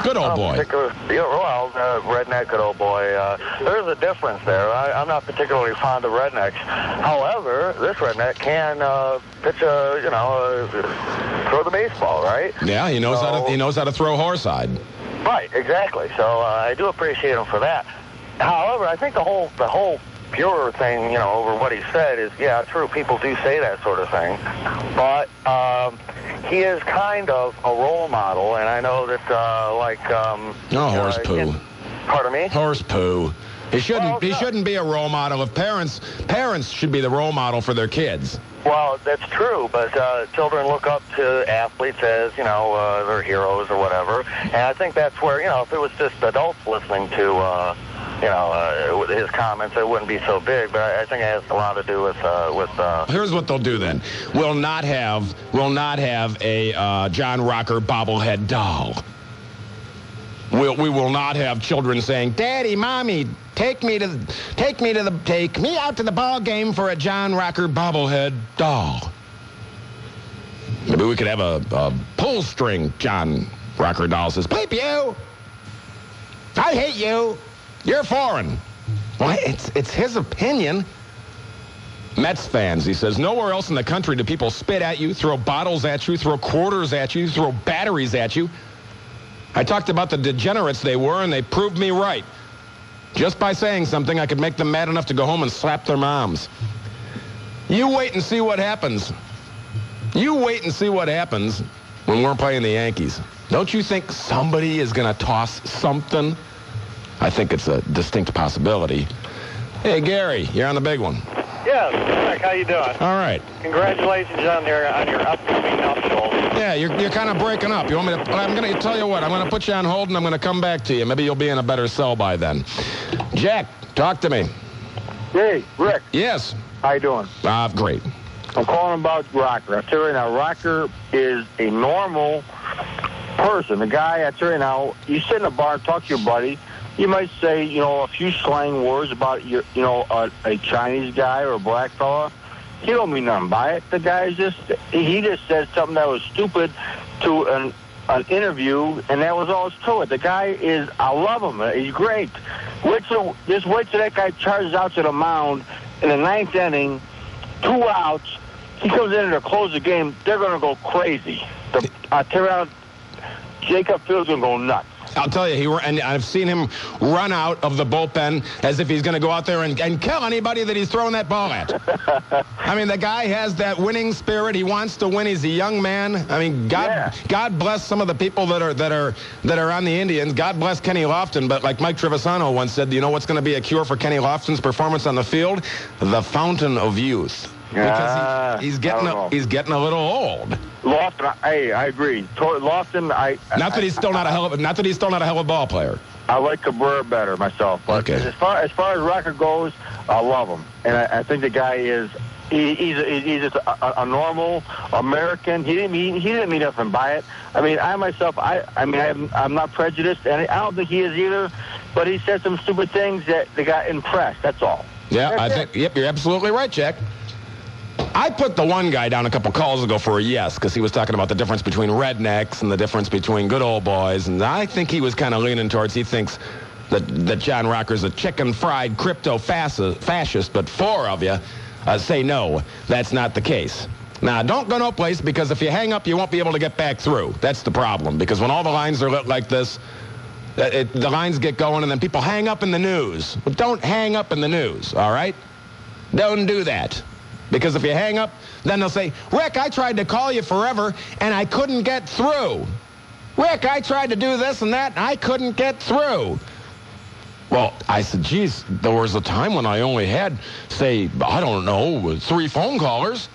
Good old boy. Well, redneck, good old boy. There's a difference there. I'm not particularly fond of rednecks. However, this redneck can pitch throw the baseball, right? Yeah, he knows how to throw horsehide. Right, exactly. So I do appreciate him for that. However, I think the whole pure thing, over what he said is, yeah, true. People do say that sort of thing, but he is kind of a role model, and I know that horse poo. Pardon me? Horse poo. He shouldn't be a role model of parents. Parents should be the role model for their kids. Well, that's true, but children look up to athletes as, their heroes or whatever, and I think that's where, if it was just adults listening to, his comments, it wouldn't be so big, but I think it has a lot to do with. Here's what they'll do then. We'll not have a John Rocker bobblehead doll. We will not have children saying, "Daddy, Mommy, take me out to the ball game for a John Rocker bobblehead doll." Maybe we could have a pull string John Rocker doll says, "Bleep you! I hate you! You're foreign." Well, it's his opinion. Mets fans, he says, nowhere else in the country do people spit at you, throw bottles at you, throw quarters at you, throw batteries at you. I talked about the degenerates they were, and they proved me right. Just by saying something, I could make them mad enough to go home and slap their moms. You wait and see what happens. You wait and see what happens when we're playing the Yankees. Don't you think somebody is going to toss something? I think it's a distinct possibility. Hey, Gary, you're on the big one. Yes, Rick, how you doing? All right. Congratulations on your upcoming nuptials. Yeah, you're kind of breaking up. You want me to? I'm going to tell you what. I'm going to put you on hold, and I'm going to come back to you. Maybe you'll be in a better cell by then. Jack, talk to me. Hey, Rick. Yes. How you doing? Great. I'm calling about Rocker. I tell you right now, Rocker is a normal person. The guy, I tell you now, you sit in a bar, talk to your buddy. You might say, a few slang words about a Chinese guy or a black fella. He don't mean nothing by it. The guy he just said something that was stupid to an interview, and that was all to it. The guy I love him. He's great. Just wait till that guy charges out to the mound in the ninth inning, 2 outs. He comes in to close the game. They're going to go crazy. Jacob Field's going to go nuts. I'll tell you, and I've seen him run out of the bullpen as if he's going to go out there and kill anybody that he's throwing that ball at. I mean, the guy has that winning spirit. He wants to win. He's a young man. I mean, God bless some of the people that are on the Indians. God bless Kenny Lofton. But like Mike Trevisano once said, you know what's going to be a cure for Kenny Lofton's performance on the field? The fountain of youth. Because he's getting a little old. Lofton, I agree. Lofton, not that he's still not a hell of a ball player. I like Cabrera better myself, but okay. as far as Rocker goes, I love him, and I think the guy is he's just a normal American. He didn't mean nothing by it. I mean, I'm not prejudiced, and I don't think he is either. But he said some stupid things that they got impressed. That's all. Yeah, Yep, you're absolutely right, Jack. I put the one guy down a couple calls ago for a yes because he was talking about the difference between rednecks and the difference between good old boys, and I think he was kind of leaning towards he thinks that John Rocker's a chicken-fried crypto-fascist, but 4 of you say no, that's not the case. Now, don't go no place because if you hang up, you won't be able to get back through. That's the problem because when all the lines are lit like this, the lines get going and then people hang up in the news. But don't hang up in the news, all right? Don't do that. Because if you hang up, then they'll say, Rick, I tried to call you forever, and I couldn't get through. Rick, I tried to do this and that, and I couldn't get through. Well, I said, geez, there was a time when I only had, say, I don't know, 3 phone callers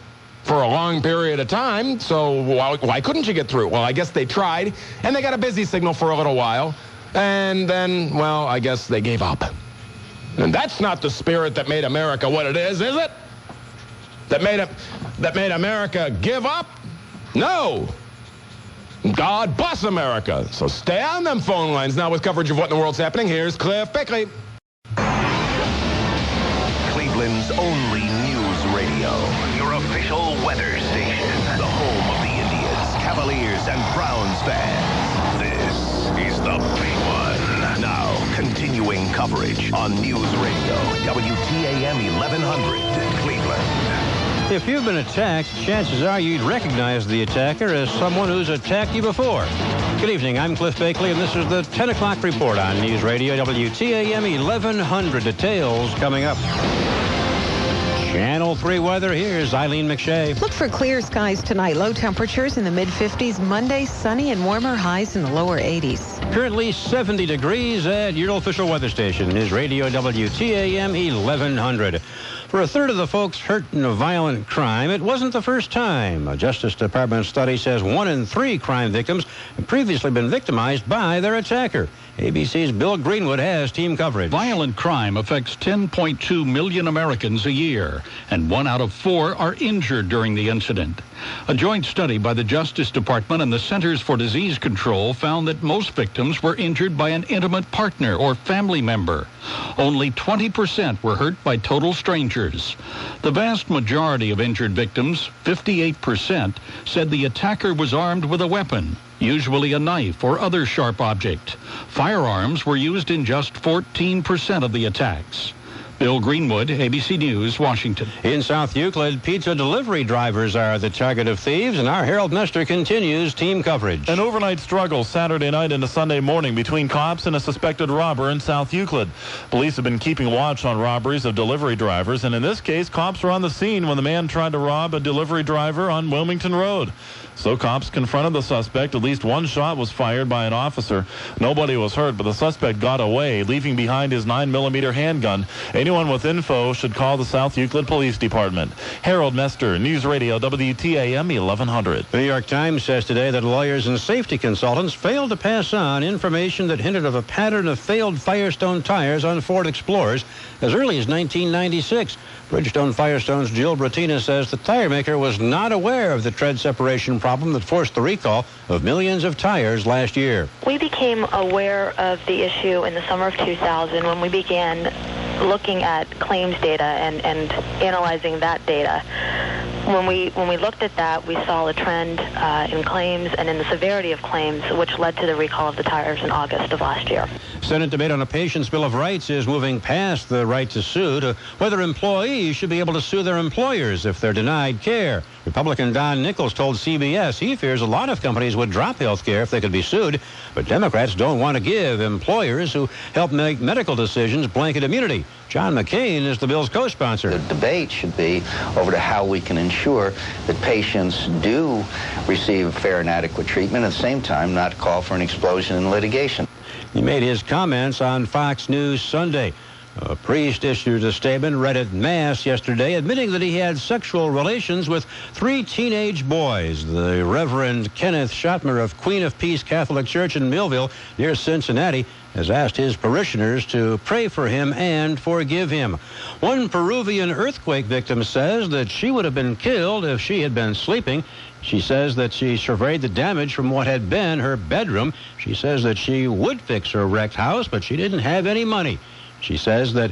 for a long period of time, so why couldn't you get through? Well, I guess they tried, and they got a busy signal for a little while, and then, well, I guess they gave up. And that's not the spirit that made America what it is it? That made America give up? No. God bless America. So stay on them phone lines. Now with coverage of what in the world's happening, here's Cliff Bickley. Cleveland's only news radio. Your official weather station. The home of the Indians, Cavaliers, and Browns fans. This is the coverage on News Radio, WTAM 1100, Cleveland. If you've been attacked, chances are you'd recognize the attacker as someone who's attacked you before. Good evening, I'm Cliff Bakley, and this is the 10 o'clock report on News Radio, WTAM 1100. Details coming up. Channel 3 weather, here's Eileen McShay. Look for clear skies tonight. Low temperatures in the mid-50s. Monday, sunny and warmer, highs in the lower 80s. Currently 70 degrees at your official weather station. News Radio WTAM 1100. For a third of the folks hurt in a violent crime, it wasn't the first time. A Justice Department study says 1 in 3 crime victims have previously been victimized by their attacker. ABC's Bill Greenwood has team coverage. Violent crime affects 10.2 million Americans a year, and 1 out of 4 are injured during the incident. A joint study by the Justice Department and the Centers for Disease Control found that most victims were injured by an intimate partner or family member. Only 20% were hurt by total strangers. The vast majority of injured victims, 58%, said the attacker was armed with a weapon, usually a knife or other sharp object. Firearms were used in just 14% of the attacks. Bill Greenwood, ABC News, Washington. In South Euclid, pizza delivery drivers are the target of thieves, and our Harold Nestor continues team coverage. An overnight struggle Saturday night into Sunday morning between cops and a suspected robber in South Euclid. Police have been keeping watch on robberies of delivery drivers, and in this case, cops were on the scene when the man tried to rob a delivery driver on Wilmington Road. So cops confronted the suspect. At least one shot was fired by an officer. Nobody was hurt, but the suspect got away, leaving behind his 9mm handgun. Anyone with info should call the South Euclid Police Department. Harold Nestor, News Radio, WTAM 1100. The New York Times says today that lawyers and safety consultants failed to pass on information that hinted of a pattern of failed Firestone tires on Ford Explorers as early as 1996. Bridgestone Firestone's Jill Bratina says the tire maker was not aware of the tread separation problem that forced the recall of millions of tires last year. We became aware of the issue in the summer of 2000 when we began looking at claims data and analyzing that data. When we looked at that, we saw a trend in claims and in the severity of claims, which led to the recall of the tires in August of last year. Senate debate on a patient's Bill of Rights is moving past the right to sue to whether employees should be able to sue their employers if they're denied care. Republican Don Nichols told CBS he fears a lot of companies would drop health care if they could be sued, but Democrats don't want to give employers who help make medical decisions blanket immunity. John McCain is the bill's co-sponsor. The debate should be over to how we can ensure that patients do receive fair and adequate treatment, at the same time not call for an explosion in litigation. He made his comments on Fox News Sunday. A priest issued a statement read at Mass yesterday admitting that he had sexual relations with 3 teenage boys. The Reverend Kenneth Schottmer of Queen of Peace Catholic Church in Millville near Cincinnati has asked his parishioners to pray for him and forgive him. One Peruvian earthquake victim says that she would have been killed if she had been sleeping. She says that she surveyed the damage from what had been her bedroom. She says that she would fix her wrecked house, but she didn't have any money. She says that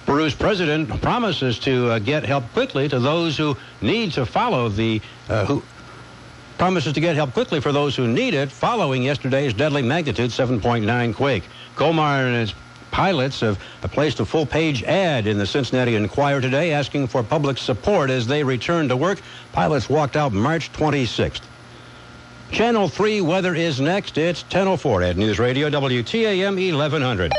Peru's president promises to get help quickly to those who need to follow the promises to get help quickly for those who need it following yesterday's deadly magnitude 7.9 quake. Comar and its pilots have placed a full-page ad in the Cincinnati Enquirer today asking for public support as they return to work. Pilots walked out March 26th. Channel 3 weather is next. It's 10:04 at News Radio WTAM 1100.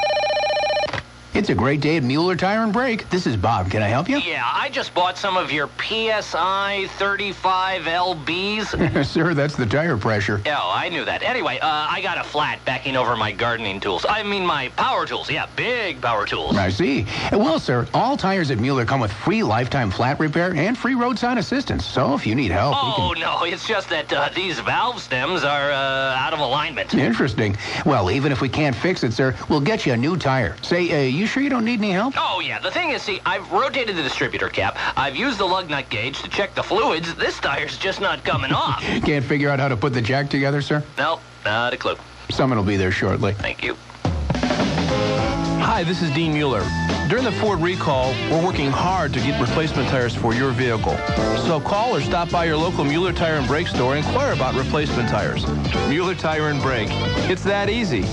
It's a great day at Mueller Tire and Brake. This is Bob. Can I help you? Yeah, I just bought some of your PSI 35 LBs. Sir, that's the tire pressure. Oh, I knew that. Anyway, I got a flat backing over my gardening tools. I mean my power tools. Yeah, big power tools. I see. Well, sir, all tires at Mueller come with free lifetime flat repair and free roadside assistance. So if you need help, no, it's just that these valve stems are out of alignment. Interesting. Well, even if we can't fix it, sir, we'll get you a new tire. Say, you sure you don't need any help? Oh, yeah. The thing is, see, I've rotated the distributor cap. I've used the lug nut gauge to check the fluids. This tire's just not coming off. Can't figure out how to put the jack together, sir? No, not a clue. Someone will be there shortly. Thank you. Hi, this is Dean Mueller. During the Ford recall, we're working hard to get replacement tires for your vehicle. So call or stop by your local Mueller Tire and Brake store and inquire about replacement tires. Mueller Tire and Brake. It's that easy.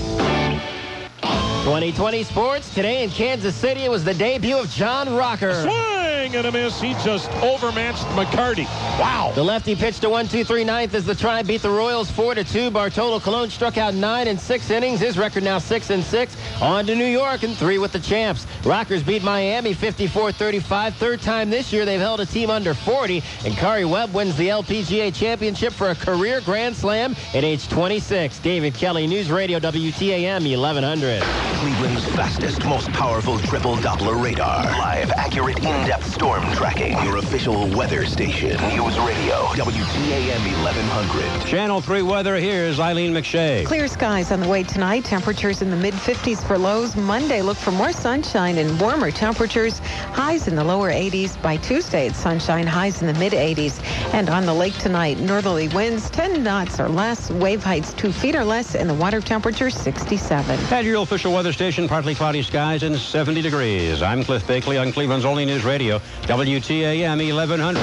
2020 sports. Today in Kansas City, it was the debut of John Rocker. Swing and a miss. He just overmatched McCarty. Wow. The lefty pitched a 1-2-3 ninth as the Tribe beat the Royals 4-2. Bartolo Colon struck out 9 in 6 innings. His record now 6-6. On to New York and 3 with the champs. Rockers beat Miami 54-35. Third time this year they've held a team under 40. And Kari Webb wins the LPGA championship for a career Grand Slam at age 26. David Kelly, News Radio WTAM 1100. Cleveland's fastest, most powerful triple Doppler radar. Live, accurate, in-depth storm tracking. Your official weather station. News Radio WTAM 1100. Channel 3 weather. Here's Eileen McShay. Clear skies on the way tonight. Temperatures in the mid-50s for lows. Monday, look for more sunshine and warmer temperatures. Highs in the lower 80s. By Tuesday, it's sunshine. Highs in the mid-80s. And on the lake tonight, northerly winds 10 knots or less. Wave heights 2 feet or less. And the water temperature 67. At your official weather station, partly cloudy skies and 70 degrees. I'm Cliff Bakley on Cleveland's only news radio, WTAM 1100.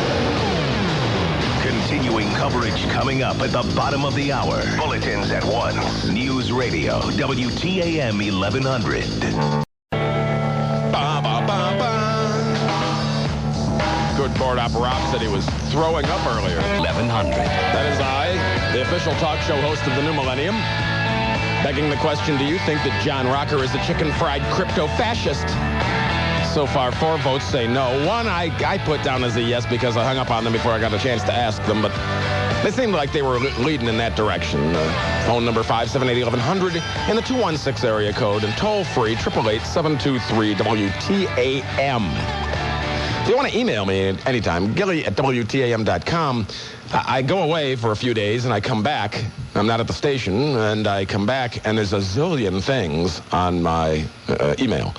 Continuing coverage coming up at the bottom of the hour. Bulletins at 1. News Radio WTAM 1100. Good board op. Rob said he was throwing up earlier. 1100. That is I, the official talk show host of the new millennium, begging the question, do you think that John Rocker is a chicken-fried crypto-fascist? So far, 4 votes say no. 1 I put down as a yes because I hung up on them before I got a chance to ask them, but they seemed like they were leading in that direction. Phone number 578-1100 in the 216 area code and toll-free 888-723-WTAM. If you want to email me anytime, Gilly@WTAM.com. I go away for a few days and I come back. I'm not at the station, and I come back and there's a zillion things on my email.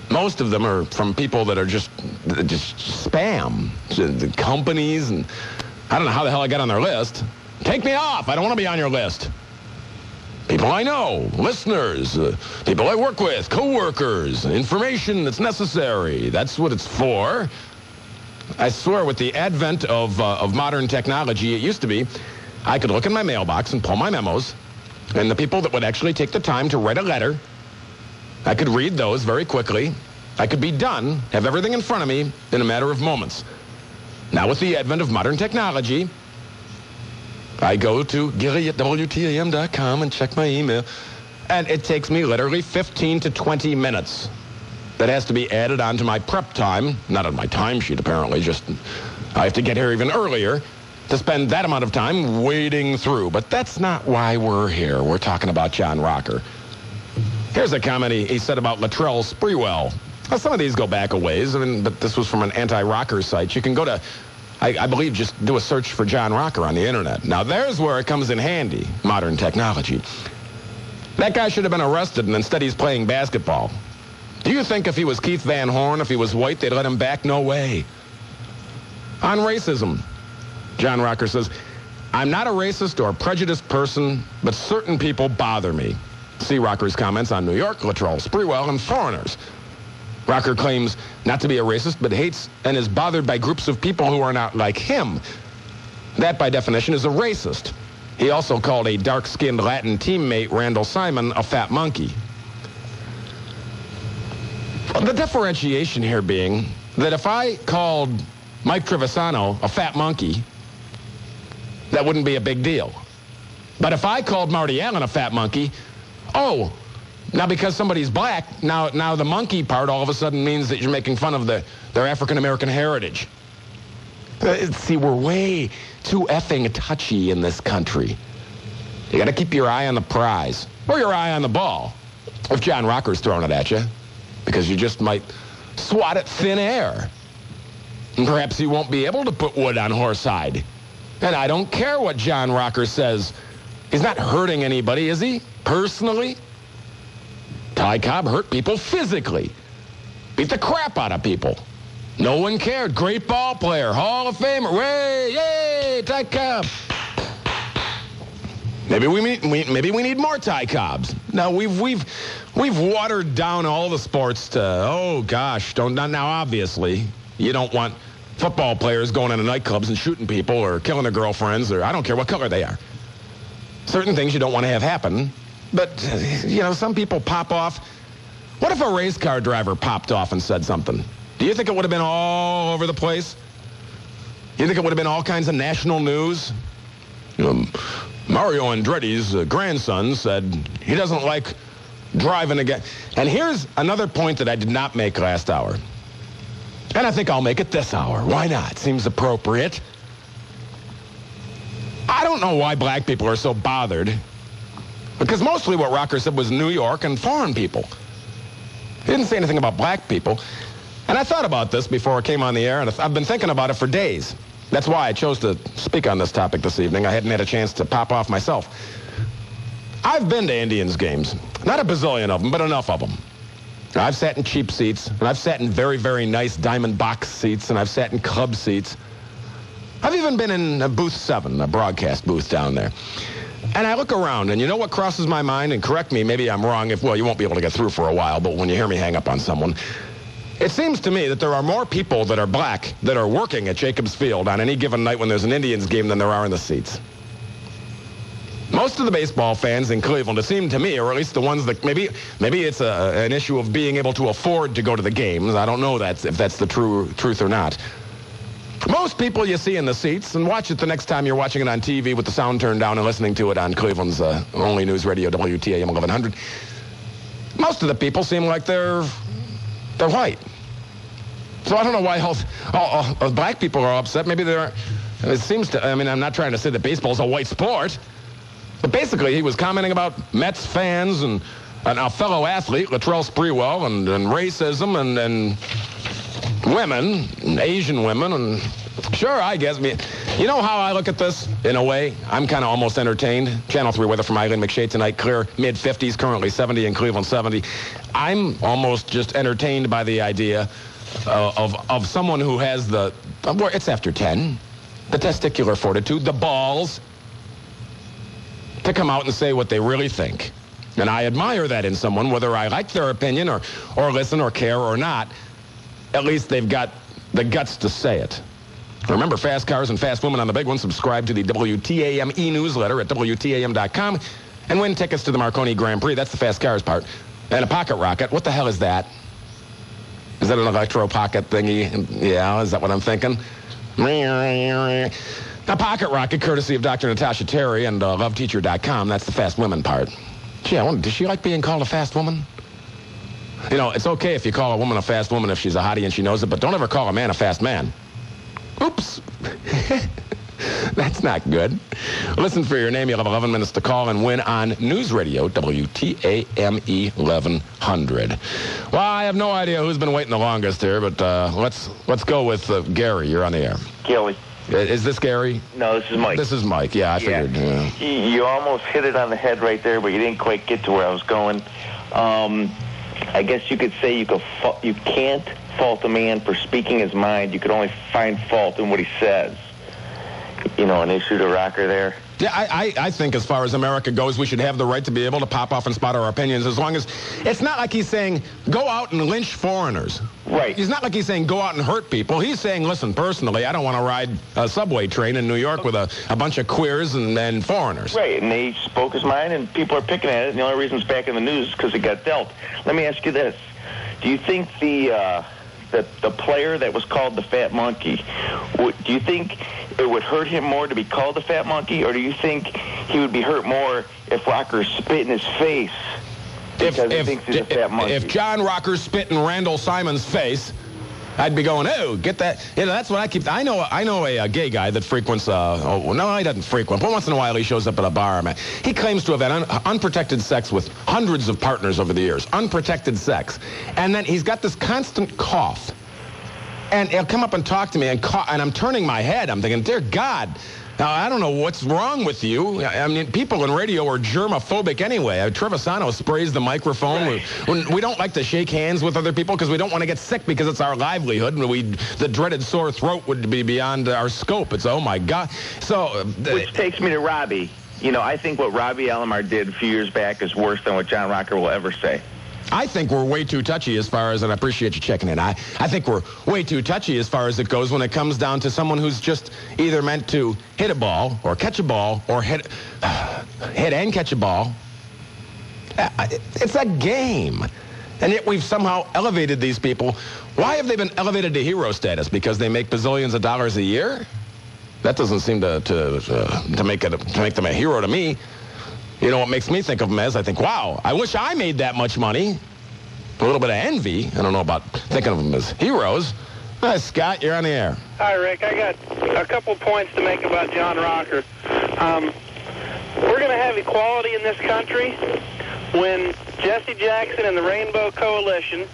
Most of them are from people that are just spam. The companies, and I don't know how the hell I got on their list. Take me off. I don't want to be on your list. People I know, listeners, people I work with, co-workers, information that's necessary. That's what it's for. I swear, with the advent of modern technology, it used to be I could look in my mailbox and pull my memos, and the people that would actually take the time to write a letter, I could read those very quickly. I could be done, have everything in front of me in a matter of moments. Now, with the advent of modern technology, I go to Gilly@WTAM.com and check my email, and it takes me literally 15 to 20 minutes. That has to be added onto my prep time, not on my timesheet apparently, just I have to get here even earlier to spend that amount of time wading through. But that's not why we're here. We're talking about John Rocker. Here's a comment he said about Latrell Sprewell. Now, some of these go back a ways, but this was from an anti-rocker site. You can go to, I believe, just do a search for John Rocker on the internet. Now, there's where it comes in handy, modern technology. That guy should have been arrested, and instead he's playing basketball. Do you think if he was Keith Van Horn, if he was white, they'd let him back? No way. On racism, John Rocker says, I'm not a racist or prejudiced person, but certain people bother me. See Rocker's comments on New York, Latrell Sprewell, and foreigners. Rocker claims not to be a racist, but hates and is bothered by groups of people who are not like him. That, by definition, is a racist. He also called a dark-skinned Latin teammate, Randall Simon, a fat monkey. The differentiation here being that if I called Mike Trevisano a fat monkey, that wouldn't be a big deal. But if I called Marty Allen a fat monkey, oh, now because somebody's black, now the monkey part all of a sudden means that you're making fun of their African-American heritage. See, we're way too effing touchy in this country. You got to keep your eye on the prize, or your eye on the ball, if John Rocker's throwing it at you, because you just might swat at thin air. And perhaps you won't be able to put wood on horsehide. And I don't care what John Rocker says. He's not hurting anybody, is he? Personally? Ty Cobb hurt people physically. Beat the crap out of people. No one cared. Great ball player. Hall of Famer. Way, yay, Ty Cobb. Maybe we need more Ty Cobbs. Now we've watered down all the sports to, oh gosh, now obviously you don't want football players going into nightclubs and shooting people or killing their girlfriends, or I don't care what color they are. Certain things you don't want to have happen, But, some people pop off. What if a race car driver popped off and said something? Do you think it would have been all over the place? You think it would have been all kinds of national news? Mario Andretti's grandson said he doesn't like driving again. And here's another point that I did not make last hour. And I think I'll make it this hour. Why not? Seems appropriate. I don't know why black people are so bothered. Because mostly what Rocker said was New York and foreign people. He didn't say anything about black people. And I thought about this before I came on the air, and I've been thinking about it for days. That's why I chose to speak on this topic this evening. I hadn't had a chance to pop off myself. I've been to Indians games. Not a bazillion of them, but enough of them. I've sat in cheap seats, and I've sat in very, very nice diamond box seats, and I've sat in club seats. I've even been in booth 7, a broadcast booth down there. And I look around, and you know what crosses my mind? And correct me, maybe I'm wrong. You won't be able to get through for a while, but when you hear me hang up on someone, it seems to me that there are more people that are black that are working at Jacobs Field on any given night when there's an Indians game than there are in the seats. Most of the baseball fans in Cleveland, it seemed to me, or at least the ones that maybe it's an issue of being able to afford to go to the games. I don't know if that's the truth or not. Most people you see in the seats, and watch it the next time you're watching it on TV with the sound turned down and listening to it on Cleveland's only news radio, WTAM 1100. Most of the people seem like they're white. So I don't know why all black people are upset. Maybe they're. It seems to. I mean, I'm not trying to say that baseball's a white sport, but basically he was commenting about Mets fans and a fellow athlete, Latrell Sprewell, and racism and women, and Asian women, and sure, I guess. You know how I look at this, in a way? I'm kind of almost entertained. Channel 3 weather from Eileen McShea tonight. Clear mid-50s, currently 70 in Cleveland, 70. I'm almost just entertained by the idea of someone who has it's after 10, the testicular fortitude, the balls, to come out and say what they really think. And I admire that in someone, whether I like their opinion or listen or care or not. At least they've got the guts to say it. Remember, fast cars and fast women on the big one. Subscribe to the WTAM e-newsletter at WTAM.com and win tickets to the Marconi Grand Prix. That's the fast cars part. And a pocket rocket. What the hell is that? Is that an electro pocket thingy? Yeah, is that what I'm thinking? A pocket rocket, courtesy of Dr. Natasha Terry and loveteacher.com. That's the fast women part. Gee, I wonder, does she like being called a fast woman? It's okay if you call a woman a fast woman if she's a hottie and she knows it, but don't ever call a man a fast man. Oops. That's not good. Listen for your name. You'll have 11 minutes to call and win on News Radio, WTAM 1100. Well, I have no idea who's been waiting the longest here, but let's go with Gary. You're on the air. Gilly. Is this Gary? No, this is Mike. This is Mike. Yeah, I figured. Yeah. You almost hit it on the head right there, but you didn't quite get to where I was going. I guess you could say you can't fault a man for speaking his mind. You could only find fault in what he says. An issue to Rocker there. Yeah, I think as far as America goes, we should have the right to be able to pop off and spot our opinions, as long as it's not like he's saying go out and lynch foreigners. Right. He's not like he's saying go out and hurt people. He's saying, listen, personally, I don't want to ride a subway train in New York with a bunch of queers and foreigners. Right, and he spoke his mind, and people are picking at it, and the only reason it's back in the news is because it got dealt. Let me ask you this. Do you think the player that was called the Fat Monkey, do you think it would hurt him more to be called the Fat Monkey, or do you think he would be hurt more if Rocker spit in his face because he thinks he's a fat monkey? If John Rocker spit in Randall Simon's face, I'd be going, oh, get that. That's what I keep. I know a gay guy that frequents, no, he doesn't frequent, but once in a while he shows up at a bar. He claims to have had unprotected sex with hundreds of partners over the years. Unprotected sex. And then he's got this constant cough. And he'll come up and talk to me and I'm turning my head. I'm thinking, dear God, now, I don't know what's wrong with you. I mean, people in radio are germophobic anyway. Trevisano sprays the microphone. We don't like to shake hands with other people because we don't want to get sick because it's our livelihood. And the dreaded sore throat would be beyond our scope. It's, oh, my God. So, which takes me to Robbie. I think what Robbie Alomar did a few years back is worse than what John Rocker will ever say. I think we're way too touchy as far as, and I appreciate you checking in. I think we're way too touchy as far as it goes when it comes down to someone who's just either meant to hit a ball or catch a ball or hit and catch a ball It's a game. And yet we've somehow elevated these people. Why have they been elevated to hero status? Because they make bazillions of dollars a year? That doesn't seem to make them a hero to me. You know what makes me think of them as? I think, wow, I wish I made that much money. A little bit of envy. I don't know about thinking of them as heroes. Hi, Scott, you're on the air. Hi, Rick. I got a couple points to make about John Rocker. We're going to have equality in this country when Jesse Jackson and the Rainbow Coalition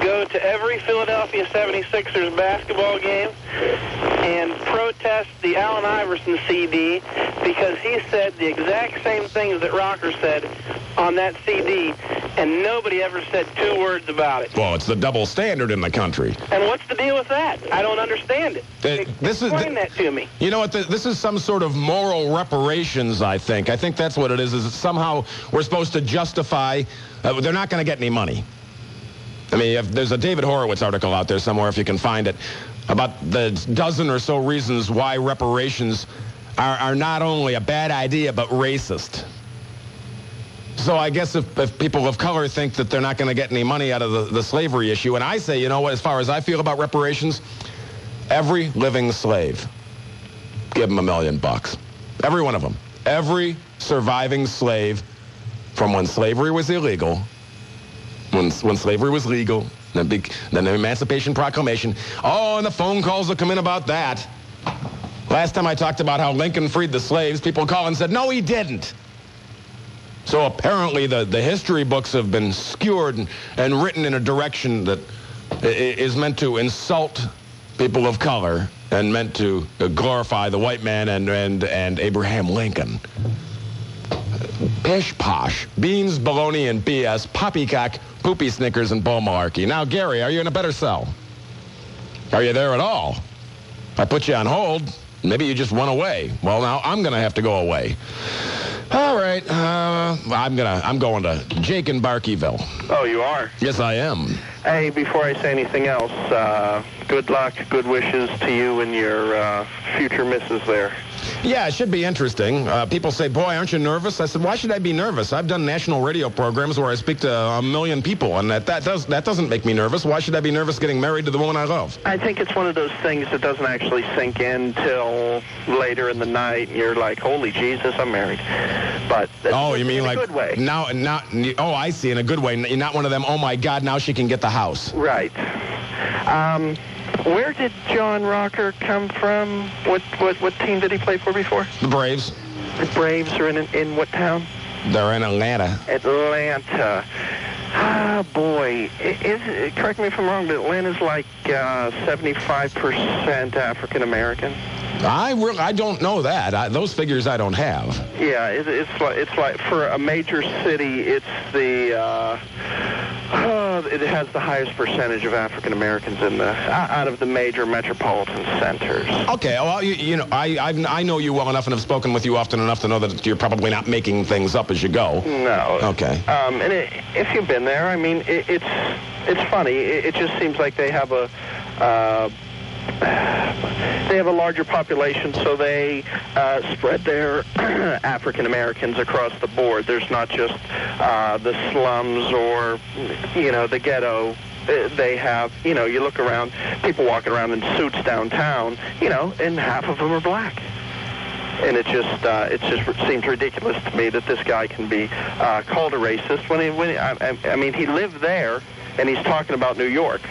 go to every Philadelphia 76ers basketball game and protest the Allen Iverson CD because he said the exact same things that Rocker said on that CD, and nobody ever said 2 words about it. Well, it's the double standard in the country. And what's the deal with that? I don't understand it. Explain that to me. You know what? This is some sort of moral reparations, I think. I think that's what it is somehow we're supposed to justify. They're not going to get any money. I mean, there's a David Horowitz article out there somewhere, if you can find it, about the dozen or so reasons why reparations are not only a bad idea, but racist. So I guess if people of color think that they're not going to get any money out of the slavery issue, and I say, you know what, as far as I feel about reparations, every living slave, give them $1 million. Every one of them. Every surviving slave from when slavery was illegal, when slavery was legal, then the Emancipation Proclamation. Oh, and the phone calls will come in about that. Last time I talked about how Lincoln freed the slaves, people called and said, no, he didn't. So apparently the history books have been skewered and written in a direction that is meant to insult people of color and meant to glorify the white man and Abraham Lincoln. Pish posh, beans, bologna, and BS, poppycock, poopy Snickers, and bull malarkey. Now, Gary, are you in a better cell? Are you there at all? I put you on hold. Maybe you just went away. Well, now I'm going to have to go away. All right, I'm going to Jake in Barkeyville. Oh, you are? Yes, I am. Hey, before I say anything else, good luck, good wishes to you and your future missus there. Yeah, it should be interesting. People say, boy, aren't you nervous? I said, why should I be nervous? I've done national radio programs where I speak to 1 million people, and that doesn't make me nervous. Why should I be nervous getting married to the woman I love? I think it's one of those things that doesn't actually sink in till later in the night, and you're like, holy Jesus, I'm married. But you mean in like a good way. Oh, I see, in a good way. You're not one of them, oh, my God, now she can get the house. Right. Where did John Rocker come from? What team did he play for before? The Braves. The Braves are in what town? They're in Atlanta. Atlanta. Ah, boy. Correct me if I'm wrong, but Atlanta's like 75% African American. I don't know that. Those figures I don't have. Yeah, it's like for a major city, it's the it has the highest percentage of African Americans in out of the major metropolitan centers. Okay, well, you know, I know you well enough and have spoken with you often enough to know that you're probably not making things up as you go. No. Okay. And if you've been there, I mean, it's funny. It just seems like they have a larger population, so they spread their African Americans across the board. There's not just the slums or, the ghetto. They have, you look around, people walking around in suits downtown, and half of them are black. And it just seems ridiculous to me that this guy can be called a racist I mean, he lived there, and he's talking about New York.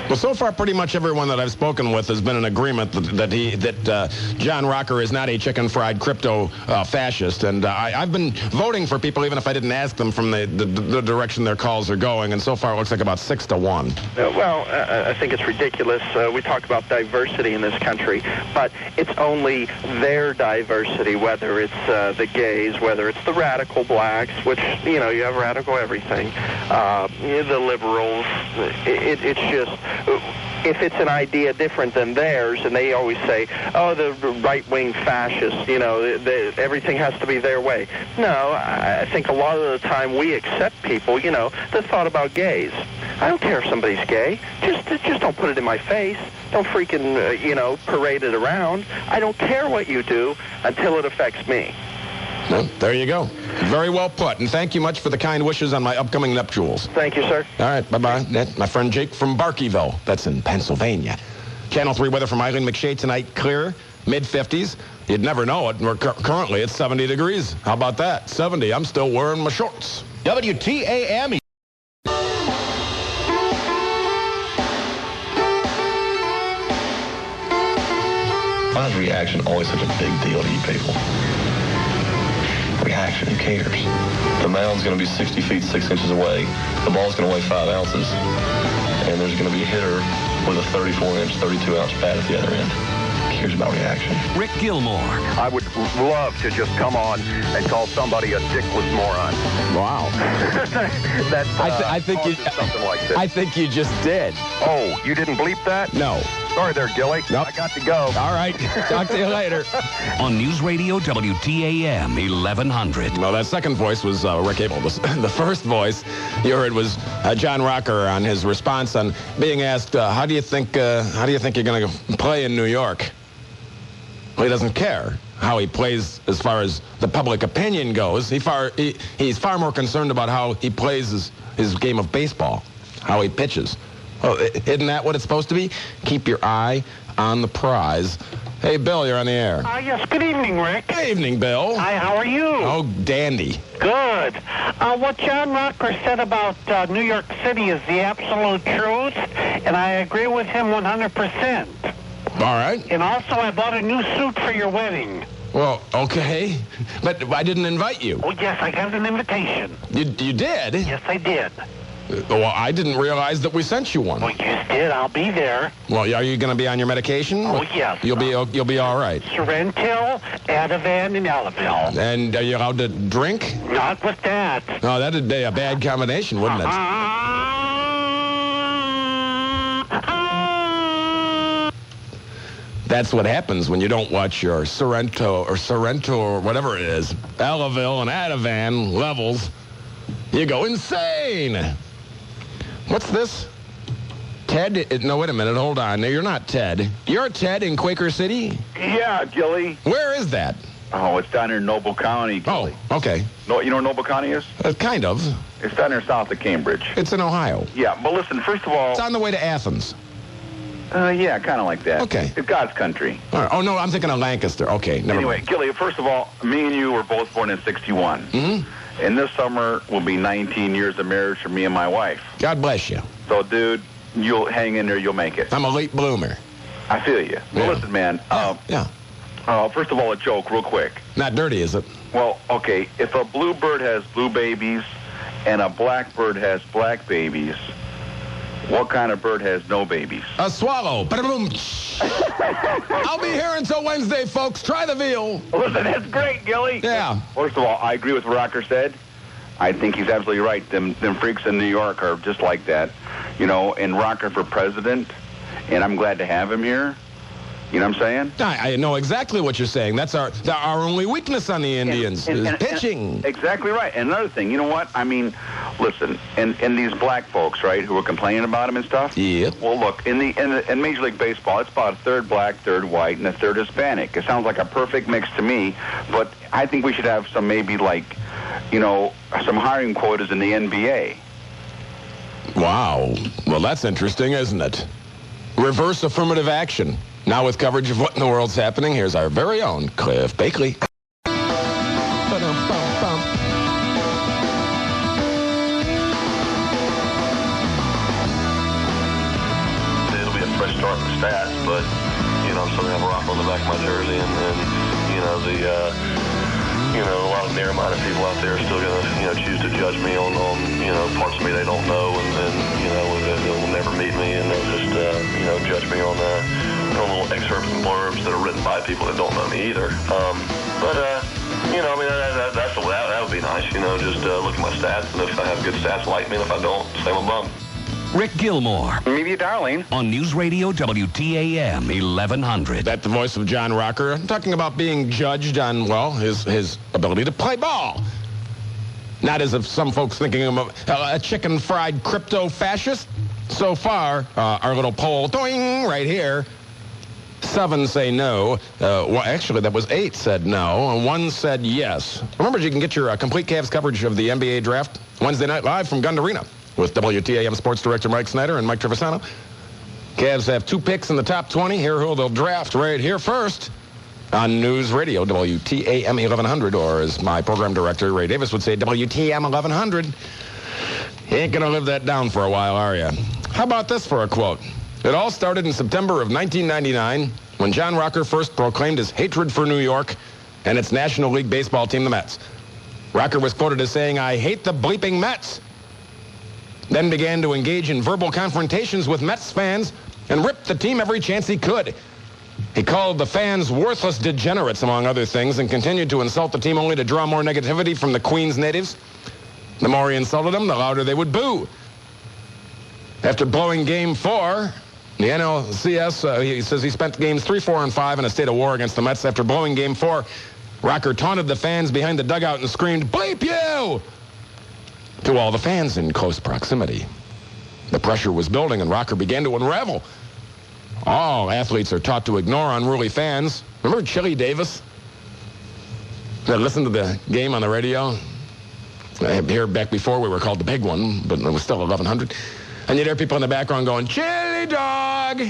Well, so far, pretty much everyone that I've spoken with has been in agreement that John Rocker is not a chicken-fried crypto fascist. And I've been voting for people, even if I didn't ask them, from the direction their calls are going. And so far, it looks like about 6-1. Well, I think it's ridiculous. We talk about diversity in this country, but it's only their diversity, whether it's the gays, whether it's the radical blacks, which, you have radical everything, the liberals. It's just... If it's an idea different than theirs, and they always say, oh, the right-wing fascists, everything has to be their way. No, I think a lot of the time we accept people, that thought about gays. I don't care if somebody's gay. Just don't put it in my face. Don't freaking, parade it around. I don't care what you do until it affects me. Well, there you go. Very well put, and thank you much for the kind wishes on my upcoming nuptials. Thank you, sir. All right, bye-bye. That's my friend Jake from Barkeyville. That's in Pennsylvania. Channel 3 weather from Eileen McShea tonight, clear, mid-50s. You'd never know it. We're currently at 70 degrees. How about that? 70. I'm still wearing my shorts. WTAM. Why is reaction always such a big deal to you people? Reaction, who cares? The mound's going to be 60 feet, 6 inches away. The ball's going to weigh 5 ounces. And there's going to be a hitter with a 34-inch, 32-ounce bat at the other end. Who cares about reaction? Rick Gilmour. I would love to just come on and call somebody a dickless moron. Wow. I think you something like this. I think you just did. Oh, you didn't bleep that? No. Sorry there, Gilly. Nope. I got to go. All right. Talk to you later. On News Radio WTAM 1100. Well, that second voice was Rick Abel. The first voice you heard was John Rocker on his response on being asked, how do you think you're going to play in New York? Well, he doesn't care how he plays as far as the public opinion goes. He's far more concerned about how he plays his game of baseball, how he pitches. Oh, isn't that what it's supposed to be? Keep your eye on the prize. Hey, Bill, you're on the air. Yes, good evening, Rick. Good evening, Bill. Hi, how are you? Oh, dandy. Good. What John Rocker said about New York City is the absolute truth, and I agree with him 100%. All right. And also, I bought a new suit for your wedding. Well, okay. But I didn't invite you. Oh, yes, I got an invitation. You did? Yes, I did. Well, I didn't realize that we sent you one. Well, you did. I'll be there. Well, are you going to be on your medication? Oh, yes. You'll be all right. Serentil, Ativan, and Elavil. And are you allowed to drink? Not with that. Oh, that'd be a bad combination, wouldn't it? That's what happens when you don't watch your Sorrento or whatever it is, Elavil and Ativan levels. You go insane. What's this? Ted? No, wait a minute. Hold on. No, you're not Ted. You're Ted in Quaker City? Yeah, Gilly. Where is that? Oh, it's down here in Noble County, Gilly. Oh, okay. No, you know where Noble County is? Kind of. It's down there south of Cambridge. It's in Ohio. Yeah, but listen, first of all... It's on the way to Athens. Yeah, kind of like that. Okay. It's God's country. All right. Oh, no, I'm thinking of Lancaster. Okay, never Anyway, mind. Gilly, first of all, me and you were both born in 61. Mm-hmm. And this summer will be 19 years of marriage for me and my wife. God bless you. So, dude, you'll hang in there. You'll make it. I'm a late bloomer. I feel you. Well, listen, man. First of all, a joke real quick. Not dirty, is it? Well, okay. If a bluebird has blue babies and a blackbird has black babies, what kind of bird has no babies? A swallow. Ba-da-boom. I'll be here until Wednesday, folks. Try the veal. Listen, that's great, Gilly. Yeah. First of all, I agree with what Rocker said. I think he's absolutely right. Them freaks in New York are just like that. You know, and Rocker for president, and I'm glad to have him here. You know what I'm saying? I know exactly what you're saying. That's our only weakness on the Indians, is pitching. Exactly right. And another thing, you know what? I mean, listen, and these black folks, right, who are complaining about him and stuff. Yep. Well, look, in Major League Baseball, it's about a third black, third white, and a third Hispanic. It sounds like a perfect mix to me, but I think we should have some maybe like, you know, some hiring quotas in the NBA. Wow. Well, that's interesting, isn't it? Reverse affirmative action. Now with coverage of what in the world's happening, here's our very own Cliff Bakley. It'll be a fresh start in the stats, but, you know, I'm still going to have a rock on the back of my jersey, and you know, a lot of narrow-minded people out there are still going to, you know, choose to judge me on you know, parts of me they don't know, and you know, they'll never meet me, and they'll just, you know, judge me on little excerpts and blurbs that are written by people that don't know me either. You know, I mean, that would be nice, you know, just look at my stats, and if I have good stats, like me, and if I don't, say I'm a bum. Rick Gilmour. Maybe you, darling. On News Radio WTAM 1100. That's the voice of John Rocker. I'm talking about being judged on, well, his ability to play ball. Not as if some folks thinking him of a chicken-fried crypto-fascist. So far, our little poll, doing right here, 7 say no. Well, actually, that was 8 said no, and 1 said yes. Remember, you can get your complete Cavs coverage of the NBA draft Wednesday night live from Gund Arena with WTAM Sports Director Mike Snyder and Mike Trevisano. Cavs have 2 picks in the top 20. Here who they'll draft right here first on News Radio, WTAM 1100, or as my program director, Ray Davis, would say, WTAM 1100. You ain't going to live that down for a while, are you? How about this for a quote? It all started in September of 1999 when John Rocker first proclaimed his hatred for New York and its National League baseball team, the Mets. Rocker was quoted as saying, "I hate the bleeping Mets." Then began to engage in verbal confrontations with Mets fans and ripped the team every chance he could. He called the fans worthless degenerates, among other things, and continued to insult the team only to draw more negativity from the Queens natives. The more he insulted them, the louder they would boo. After blowing Game 4, the NLCS, he says he spent games 3, 4, and 5 in a state of war against the Mets. After blowing Game 4, Rocker taunted the fans behind the dugout and screamed, "Bleep you!" to all the fans in close proximity. The pressure was building, and Rocker began to unravel. All athletes are taught to ignore unruly fans. Remember Chili Davis? That listened to the game on the radio? Here back before we were called the Big One, but it was still 1100. And you'd hear people in the background going, "Chili dog!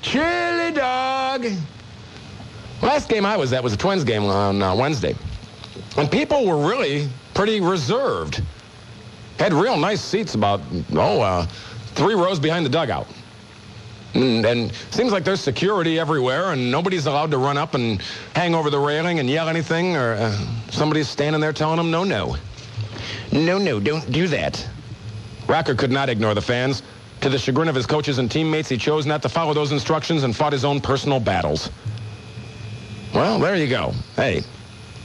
Chili dog!" Last game I was at was a Twins game on Wednesday. And people were really pretty reserved. Had real nice seats about, 3 rows behind the dugout. And seems like there's security everywhere, and nobody's allowed to run up and hang over the railing and yell anything, or somebody's standing there telling them, no, no. No, no, don't do that. Rocker could not ignore the fans. To the chagrin of his coaches and teammates, he chose not to follow those instructions and fought his own personal battles. Well, there you go. Hey,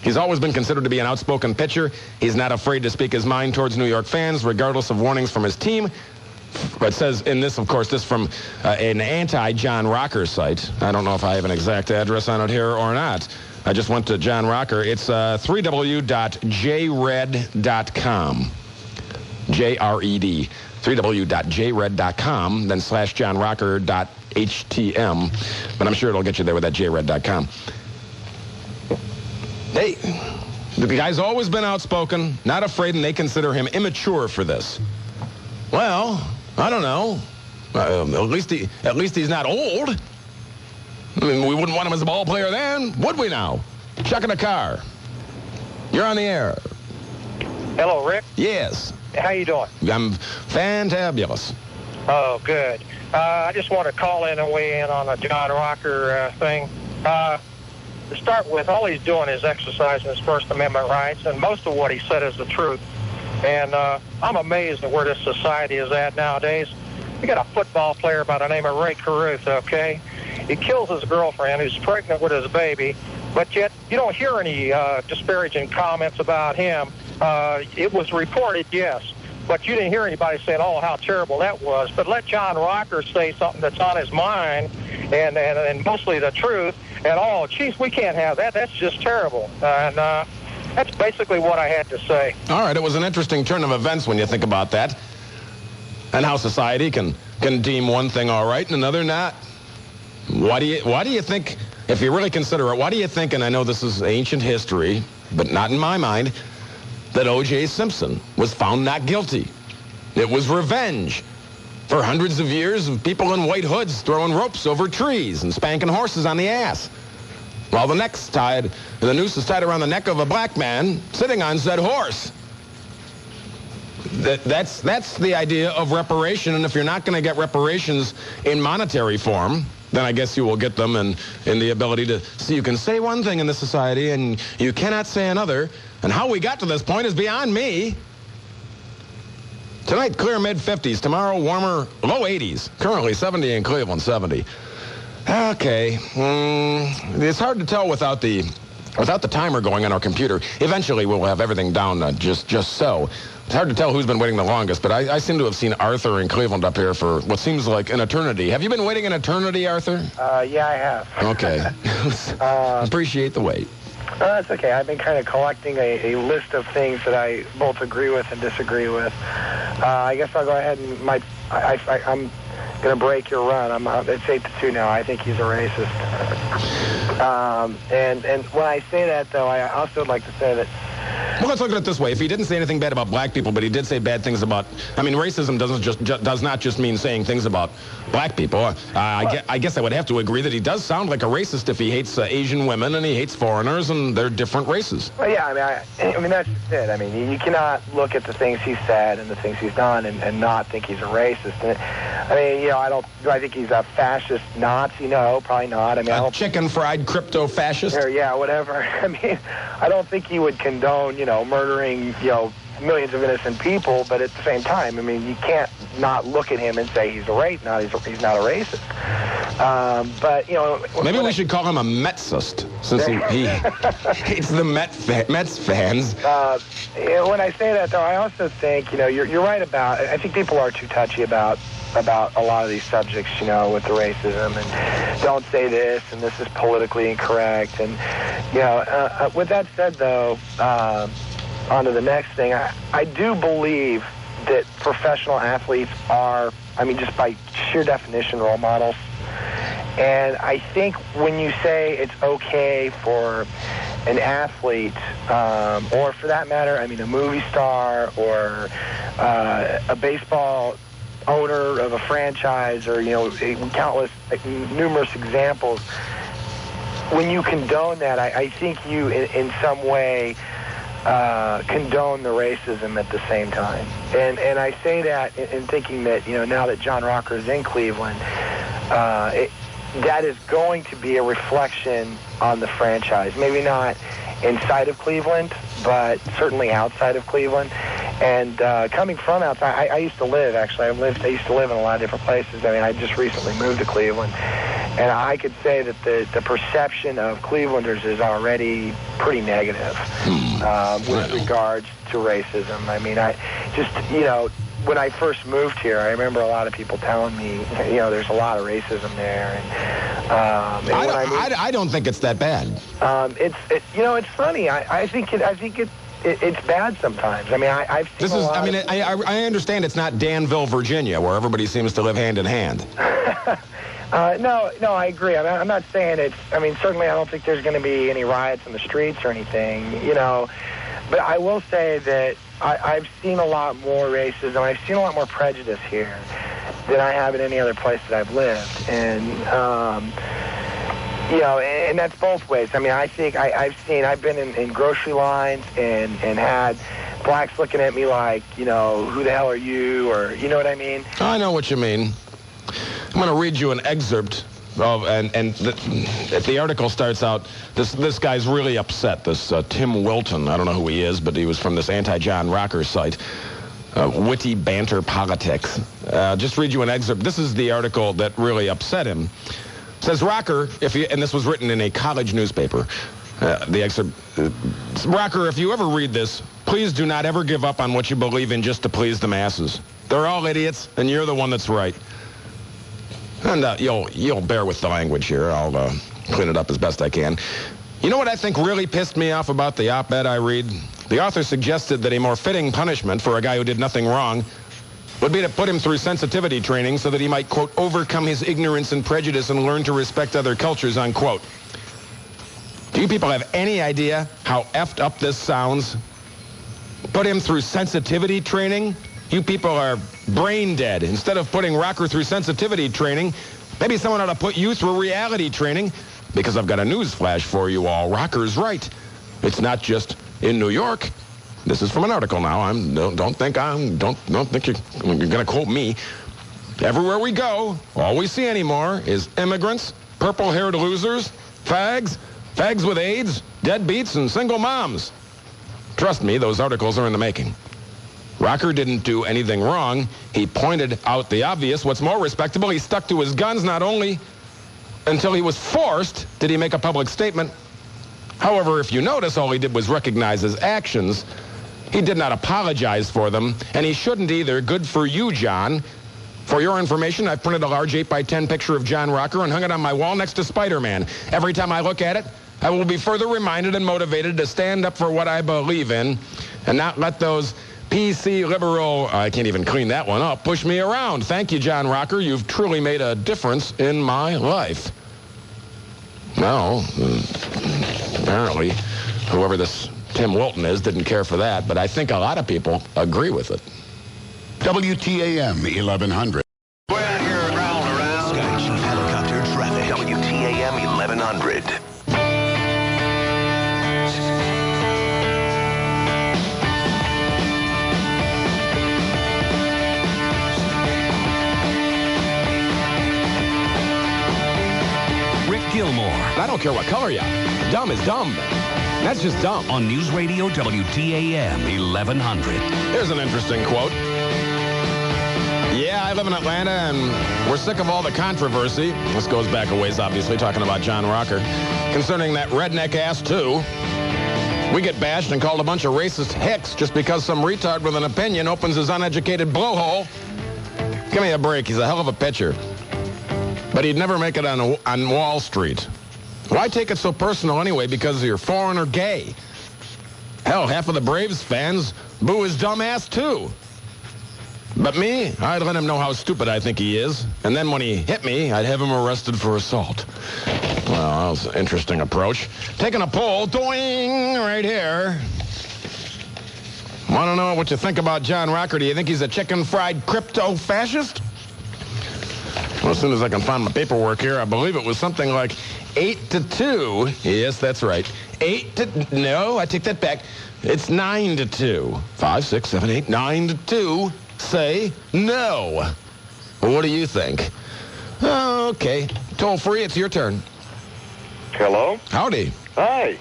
he's always been considered to be an outspoken pitcher. He's not afraid to speak his mind towards New York fans, regardless of warnings from his team. It says in this, of course, this from an anti-John Rocker site. I don't know if I have an exact address on it here or not. I just went to John Rocker. It's 3w.jred.com. J-R-E-D. 3w.jred.com, then /johnrocker.htm. But I'm sure it'll get you there with that jred.com. Hey, the guy's always been outspoken, not afraid, and they consider him immature for this. Well, I don't know. At least he's not old. I mean, we wouldn't want him as a ball player then, would we now? Chuck in a car. You're on the air. Hello, Rick. Yes. How you doing? I'm fantabulous. Oh, good. I just want to call in and weigh in on the John Rocker thing. To start with, all he's doing is exercising his First Amendment rights, and most of what he said is the truth. And I'm amazed at where this society is at nowadays. We got a football player by the name of Ray Caruth, okay? He kills his girlfriend who's pregnant with his baby, but yet you don't hear any disparaging comments about him. It was reported, yes, but you didn't hear anybody saying, oh, how terrible that was. But let John Rocker say something that's on his mind and mostly the truth, and, oh, geez, we can't have that. That's just terrible. And that's basically what I had to say. All right, it was an interesting turn of events when you think about that, and how society can deem one thing all right and another not. Why do you think, if you really consider it, why do you think, and I know this is ancient history, but not in my mind, that O.J. Simpson was found not guilty? It was revenge for hundreds of years of people in white hoods throwing ropes over trees and spanking horses on the ass, while the noose is tied around the neck of a black man sitting on said horse. That's the idea of reparation, and if you're not going to get reparations in monetary form, then I guess you will get them in the ability to see you can say one thing in this society and you cannot say another. And how we got to this point is beyond me. Tonight, clear mid-50s. Tomorrow, warmer, low 80s. Currently 70 in Cleveland, 70. Okay. It's hard to tell without the timer going on our computer. Eventually, we'll have everything down just so. It's hard to tell who's been waiting the longest, but I seem to have seen Arthur in Cleveland up here for what seems like an eternity. Have you been waiting an eternity, Arthur? Yeah, I have. Okay. Appreciate the wait. That's okay. I've been kind of collecting a list of things that I both agree with and disagree with. I guess I'll go ahead and I'm going to break your run. It's 8-2 now. I think he's a racist. And when I say that, though, I also would like to say that. Well, let's look at it this way. If he didn't say anything bad about black people, but he did say bad things about, I mean, racism does not just mean saying things about black people. I guess I would have to agree that he does sound like a racist if he hates Asian women and he hates foreigners and they're different races. Well, yeah, I mean, that's just it. I mean, you cannot look at the things he's said and the things he's done and not think he's a racist. And, I mean, you know, do I think he's a fascist Nazi? No, probably not. I mean, a chicken-fried crypto-fascist? Yeah, whatever. I mean, I don't think he would condone, you know, murdering, you know, millions of innocent people, but at the same time, I mean, you can't not look at him and say he's a racist. He's not a racist. But, you know... Maybe we should call him a Metsist, since he hates the Mets fans. When I say that, though, I also think, you know, you're right about... I think people are too touchy about a lot of these subjects, you know, with the racism, and don't say this, and this is politically incorrect. And, you know, with that said, though, on to the next thing, I do believe that professional athletes are, I mean, just by sheer definition, role models. And I think when you say it's okay for an athlete, or for that matter, I mean, a movie star or a baseball owner of a franchise, or, you know, countless, numerous examples, when you condone that, I think you, in some way, condone the racism at the same time. And I say that in thinking that, you know, now that John Rocker is in Cleveland, that is going to be a reflection on the franchise. Maybe not inside of Cleveland, but certainly outside of Cleveland. And coming from outside, I used to live, actually. I used to live in a lot of different places. I mean, I just recently moved to Cleveland. And I could say that the perception of Clevelanders is already pretty negative with regards to racism. I mean, I just, you know, when I first moved here, I remember a lot of people telling me, you know, there's a lot of racism there. And I don't think it's that bad. You know, it's funny. I think it's bad sometimes. I mean, I've seen I understand it's not Danville, Virginia, where everybody seems to live hand in hand. No, I agree. I'm not saying it's... I mean, certainly I don't think there's going to be any riots in the streets or anything, you know. But I will say that I've seen a lot more racism. I've seen a lot more prejudice here than I have in any other place that I've lived. And, you know, and that's both ways. I mean, I think I've been in grocery lines and had blacks looking at me like, you know, who the hell are you? Or, you know what I mean? I know what you mean. I'm going to read you an excerpt of, the article starts out, this guy's really upset, this Tim Wilton. I don't know who he is, but he was from this anti-John Rocker site, Witty Banter Politics. Just read you an excerpt. This is the article that really upset him. It says, Rocker, and this was written in a college newspaper, the excerpt, Rocker, if you ever read this, please do not ever give up on what you believe in just to please the masses. They're all idiots, and you're the one that's right. And you'll bear with the language here. I'll clean it up as best I can. You know what I think really pissed me off about the op-ed I read? The author suggested that a more fitting punishment for a guy who did nothing wrong would be to put him through sensitivity training so that he might, quote, overcome his ignorance and prejudice and learn to respect other cultures, unquote. Do you people have any idea how effed up this sounds? Put him through sensitivity training? You people are brain dead. Instead of putting Rocker through sensitivity training, maybe someone ought to put you through reality training, because I've got a news flash for you all. Rocker's right. It's not just in New York. This is from an article now. Don't think you're going to quote me. Everywhere we go, all we see anymore is immigrants, purple-haired losers, fags with AIDS, deadbeats, and single moms. Trust me, those articles are in the making. Rocker didn't do anything wrong. He pointed out the obvious. What's more respectable, he stuck to his guns. Not only until he was forced did he make a public statement. However, if you notice, all he did was recognize his actions. He did not apologize for them, and he shouldn't either. Good for you, John. For your information, I've printed a large 8x10 picture of John Rocker and hung it on my wall next to Spider-Man. Every time I look at it, I will be further reminded and motivated to stand up for what I believe in and not let those PC liberal, I can't even clean that one up, push me around. Thank you, John Rocker. You've truly made a difference in my life. Well, apparently, whoever this Tim Wilton is didn't care for that, but I think a lot of people agree with it. WTAM 1100. We're out here prowling around. Sky Chief Helicopter Traffic. WTAM 1100. Rick Gilmore. I don't care what color you are. Dumb is dumb. That's just dumb. On News Radio WTAM 1100. Here's an interesting quote. Yeah, I live in Atlanta, and we're sick of all the controversy. This goes back a ways, obviously, talking about John Rocker. Concerning that redneck ass, too. We get bashed and called a bunch of racist hicks just because some retard with an opinion opens his uneducated blowhole. Give me a break. He's a hell of a pitcher. But he'd never make it on Wall Street. Why take it so personal anyway because you're foreign or gay? Hell, half of the Braves fans boo his dumb ass, too. But me, I'd let him know how stupid I think he is. And then when he hit me, I'd have him arrested for assault. Well, that was an interesting approach. Taking a poll, doing right here. Want to know what you think about John Rocker? Do you think he's a chicken-fried crypto-fascist? Well, as soon as I can find my paperwork here, I believe it was something like 8-2. Yes, that's right. No, I take that back. It's 9-2. 5, 6, 7, 8, 9-2. Say no. What do you think? Okay. Toll free, it's your turn. Hello? Howdy. Hi.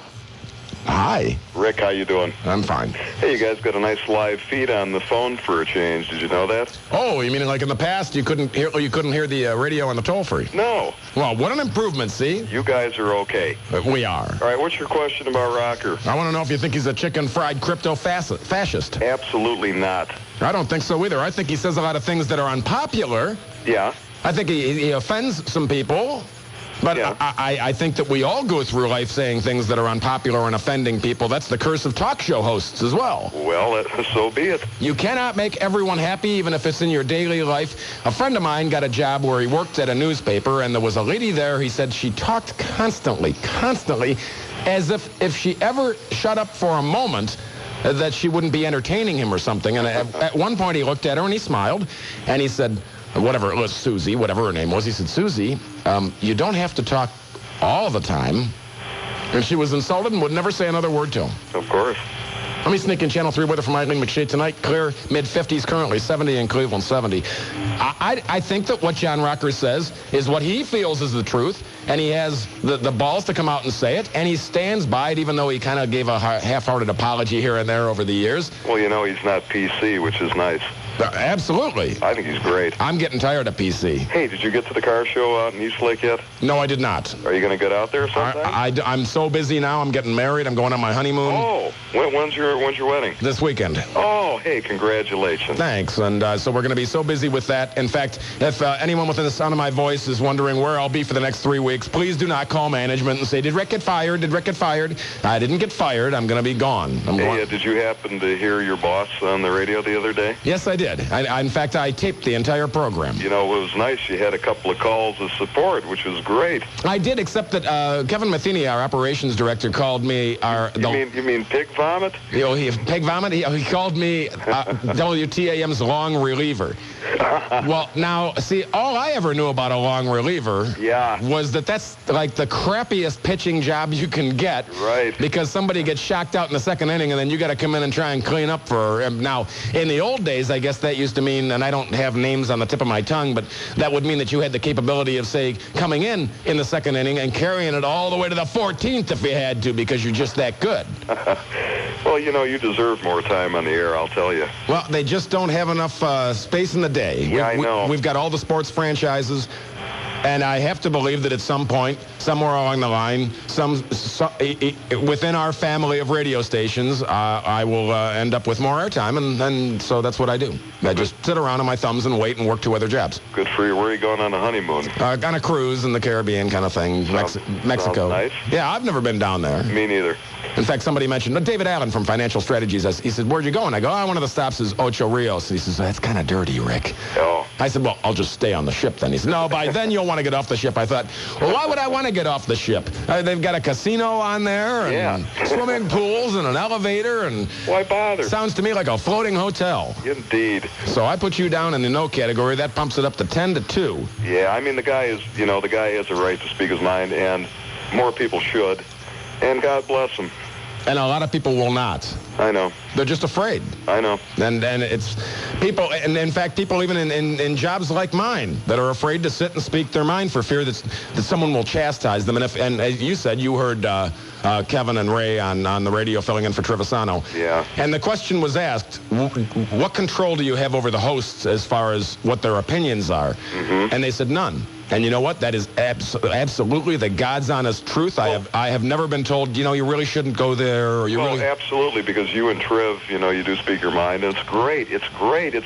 Hi. Rick, how you doing? I'm fine. Hey, you guys got a nice live feed on the phone for a change. Did you know that? Oh, you mean like in the past you couldn't hear the radio on the toll free? No. Well, what an improvement, see? You guys are okay. We are. All right, what's your question about Rocker? I want to know if you think he's a chicken-fried crypto-fascist. Absolutely not. I don't think so either. I think he says a lot of things that are unpopular. Yeah. I think he offends some people. But yeah. I think that we all go through life saying things that are unpopular and offending people. That's the curse of talk show hosts as well. Well, so be it. You cannot make everyone happy, even if it's in your daily life. A friend of mine got a job where he worked at a newspaper, and there was a lady there. He said she talked constantly, as if she ever shut up for a moment, that she wouldn't be entertaining him or something. And at one point he looked at her and he smiled, and he said, whatever, it was Susie, whatever her name was. He said, Susie, you don't have to talk all the time. And she was insulted and would never say another word to him. Of course. Let me sneak in Channel 3 weather from Eileen McShade tonight. Clear, mid-50s currently, 70 in Cleveland, 70. I think that what John Rocker says is what he feels is the truth, and he has the balls to come out and say it, and he stands by it, even though he kind of gave a half-hearted apology here and there over the years. Well, you know, he's not PC, which is nice. Absolutely. I think he's great. I'm getting tired of PC. Hey, did you get to the car show out in Eastlake yet? No, I did not. Are you going to get out there sometime? I'm so busy now. I'm getting married. I'm going on my honeymoon. Oh, when's your wedding? This weekend. Oh, hey, congratulations. Thanks. And so we're going to be so busy with that. In fact, if anyone within the sound of my voice is wondering where I'll be for the next 3 weeks, please do not call management and say, did Rick get fired? Did Rick get fired? I didn't get fired. I'm going to be gone. Did you happen to hear your boss on the radio the other day? Yes, I did. In fact, I taped the entire program. You know, it was nice. You had a couple of calls of support, which was great. I did, except that Kevin Matheny, our operations director, called me... You mean pig vomit? Pig vomit? He called me WTAM's long reliever. Well, now, see, all I ever knew about a long reliever was that's like the crappiest pitching job you can get. Right. Because somebody gets shocked out in the second inning, and then you got to come in and try and clean up for him. Now, in the old days, I guess that used to mean, and I don't have names on the tip of my tongue, but that would mean that you had the capability of, say, coming in the second inning and carrying it all the way to the 14th if you had to, because you're just that good. Well, you know, you deserve more time on the air, I'll tell you. Well, they just don't have enough space in the day. Yeah, I know. We've got all the sports franchises, and I have to believe that at some point, somewhere along the line, within our family of radio stations, I will end up with more airtime, and so that's what I do. I just sit around on my thumbs and wait and work 2 other jobs. Good for you. Where are you going on a honeymoon? On a cruise in the Caribbean kind of thing. Mexico. Nice. Yeah, I've never been down there. Me neither. In fact, somebody mentioned, David Allen from Financial Strategies, he said, where'd you go? And I go, one of the stops is Ocho Rios. And he says, that's kind of dirty, Rick. Oh. I said, well, I'll just stay on the ship then. He said, no, by then you'll want to get off the ship. I thought, well, why would I want to get off the ship? They've got a casino on there, and swimming pools, and an elevator, and... Why bother? Sounds to me like a floating hotel. Indeed. So I put you down in the no category. That pumps it up to 10 to 2. Yeah, I mean, the guy has a right to speak his mind, and more people should. And God bless him. And a lot of people will not. I know. They're just afraid. I know. And it's people, and in fact, people even in jobs like mine that are afraid to sit and speak their mind for fear that someone will chastise them. And as you said, you heard Kevin and Ray on the radio filling in for Trevisano. Yeah. And the question was asked, what control do you have over the hosts as far as what their opinions are? Mm-hmm. And they said none. And you know what? That is absolutely the God's honest truth. I have never been told, you really shouldn't go there. Or you really... absolutely, because you and Trev, you do speak your mind, and it's great. It's great. It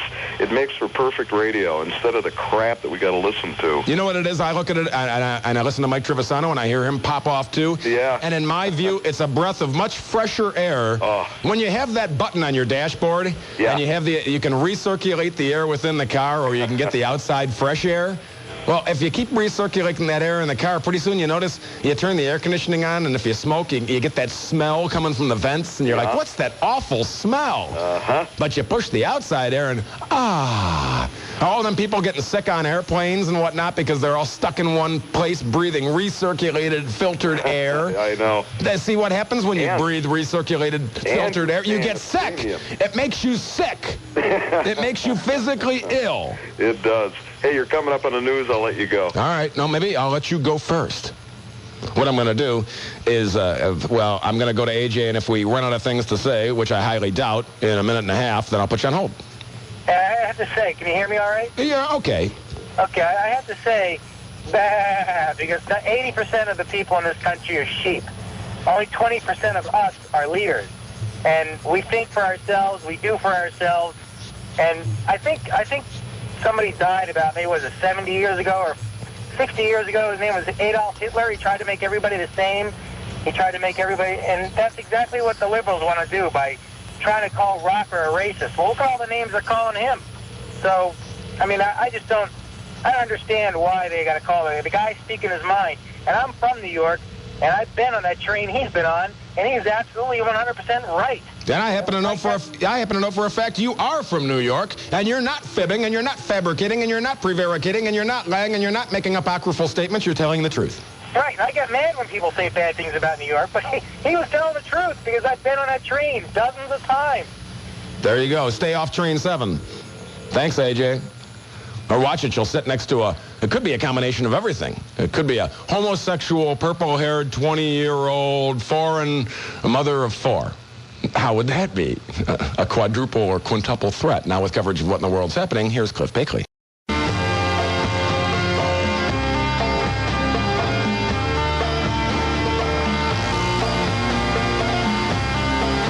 makes for perfect radio instead of the crap that we got to listen to. You know what it is? I look at it, and I listen to Mike Trevisano, and I hear him pop off, too. Yeah. And in my view, it's a breath of much fresher air. When you have that button on your dashboard, and you can recirculate the air within the car, or you can get the outside fresh air. Well, if you keep recirculating that air in the car, pretty soon you notice you turn the air conditioning on, and if you smoke, you get that smell coming from the vents, and you're like, what's that awful smell? But you push the outside air, and all them people getting sick on airplanes and whatnot because they're all stuck in one place breathing recirculated, filtered air. I know. See what happens when you breathe recirculated, filtered air? You get sick. It makes you sick. It makes you physically ill. It does. Hey, you're coming up on the news. I'll let you go. All right. No, maybe I'll let you go first. What I'm going to do is, I'm going to go to AJ, and if we run out of things to say, which I highly doubt, in a minute and a half, then I'll put you on hold. I have to say, can you hear me all right? Yeah, okay. Okay, I have to say, because 80% of the people in this country are sheep. Only 20% of us are leaders. And we think for ourselves, we do for ourselves. And I think somebody died about, maybe was it 70 years ago or 60 years ago? His name was Adolf Hitler. He tried to make everybody the same. He tried to make everybody, and that's exactly what the liberals want to do by trying to call Rocker a racist. Well, look at all the names they're calling him. So, I mean, I just don't understand why they got to call him. The guy's speaking his mind. And I'm from New York, and I've been on that train he's been on, and he's absolutely 100% right. And I happen to know for a fact you are from New York, and you're not fibbing, and you're not fabricating, and you're not prevaricating, and you're not lying, and you're not making apocryphal statements. You're telling the truth. Right, and I get mad when people say bad things about New York, but he was telling the truth because I've been on that train dozens of times. There you go. Stay off train 7. Thanks, AJ. Or watch it. You'll sit next to it could be a combination of everything. It could be a homosexual, purple-haired, 20-year-old foreign mother of 4. How would that be? A quadruple or quintuple threat. Now with coverage of what in the world's happening, here's Cliff Bakley.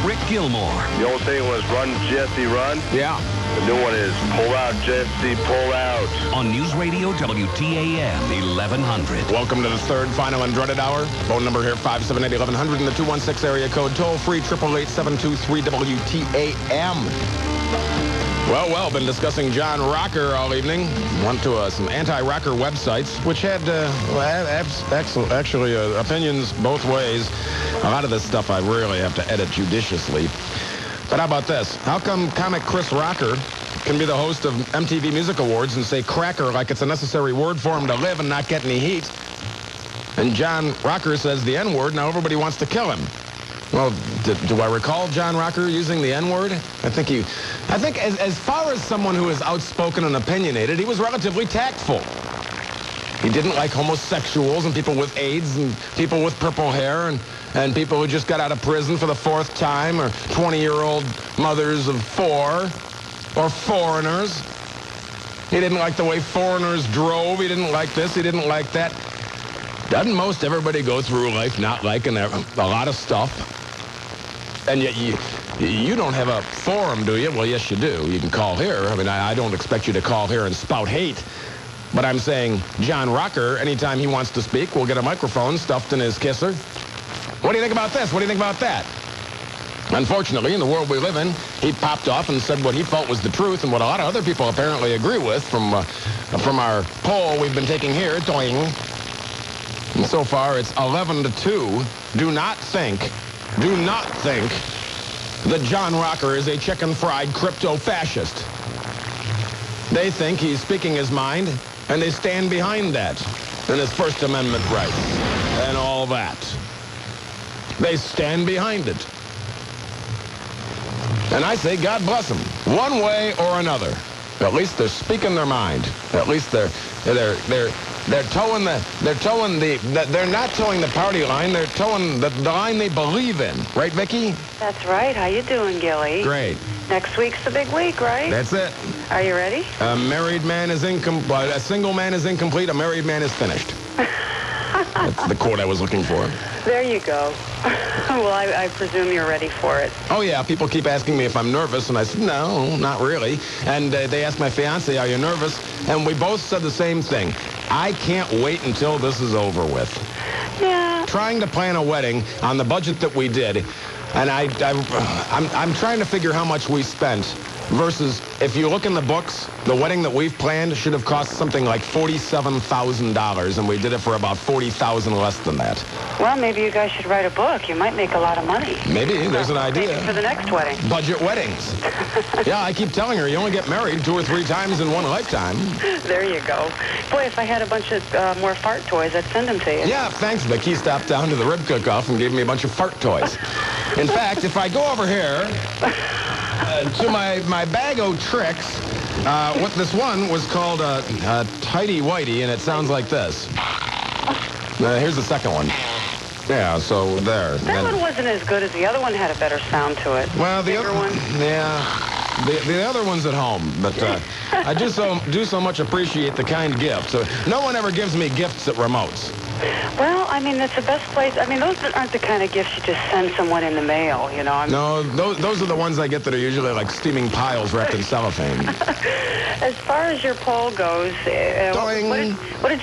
Rick Gilmour. The old saying was run, Jesse, run. Yeah. The new one is pull out, Jesse, pull out. On News Radio WTAM 1100. Welcome to the third, final, and dreaded hour. Phone number here, 578-1100 in the 216 area code. Toll free, 888-723-WTAM. Well, been discussing John Rocker all evening. Went to some anti-rocker websites, which had actually opinions both ways. A lot of this stuff I really have to edit judiciously. But how about this? How come comic Chris Rocker can be the host of MTV Music Awards and say cracker like it's a necessary word for him to live and not get any heat? And John Rocker says the N-word, now everybody wants to kill him. Well, do I recall John Rocker using the N-word? I think as far as someone who is outspoken and opinionated, he was relatively tactful. He didn't like homosexuals and people with AIDS and people with purple hair and people who just got out of prison for the 4th time or 20-year-old mothers of 4 or foreigners. He didn't like the way foreigners drove. He didn't like this. He didn't like that. Doesn't most everybody go through life not liking a lot of stuff? And yet you don't have a forum, do you? Well, yes, you do. You can call here. I mean, I don't expect you to call here and spout hate. But I'm saying John Rocker, anytime he wants to speak, will get a microphone stuffed in his kisser. What do you think about this? What do you think about that? Unfortunately, in the world we live in, he popped off and said what he felt was the truth and what a lot of other people apparently agree with from our poll we've been taking here. Doing. And so far, it's 11-2. Do not think that John Rocker is a chicken-fried crypto-fascist. They think he's speaking his mind, and they stand behind that and his First Amendment rights and all that. They stand behind it. And I say, God bless them, one way or another. At least they're speaking their mind. At least they're towing they're not towing the party line. They're towing the line they believe in. Right, Vicki? That's right. How you doing, Gilly? Great. Next week's the big week, right? That's it. Are you ready? A married man is incomplete. A single man is incomplete. A married man is finished. That's the quote I was looking for. There you go. Well, I presume you're ready for it. Oh, yeah. People keep asking me if I'm nervous, and I said, no, not really. And they asked my fiancé, are you nervous? And we both said the same thing. I can't wait until this is over with. Yeah. Trying to plan a wedding on the budget that we did, and I'm trying to figure how much we spent versus, if you look in the books, the wedding that we've planned should have cost something like $47,000, and we did it for about $40,000 less than that. Well, maybe you guys should write a book. You might make a lot of money. Maybe. There's an idea. Maybe for the next wedding. Budget weddings. Yeah, I keep telling her, you only get married 2 or 3 times in one lifetime. There you go. Boy, if I had a bunch of more fart toys, I'd send them to you. Yeah, thanks, Vicky. Stopped down to the rib cook-off and gave me a bunch of fart toys. In fact, if I go over here to my bag of tricks, what this one was called Tidy Whitey, and it sounds like this. Here's the second one. Yeah, so there. That one wasn't as good as the other one. Had a better sound to it. Well, the other one, yeah, the other one's at home, but I do so much appreciate the kind gift. So no one ever gives me gifts at remotes. Well, I mean, that's the best place. I mean, those aren't the kind of gifts you just send someone in the mail, you know. No, those are the ones I get that are usually like steaming piles wrapped in cellophane. As far as your poll goes, what did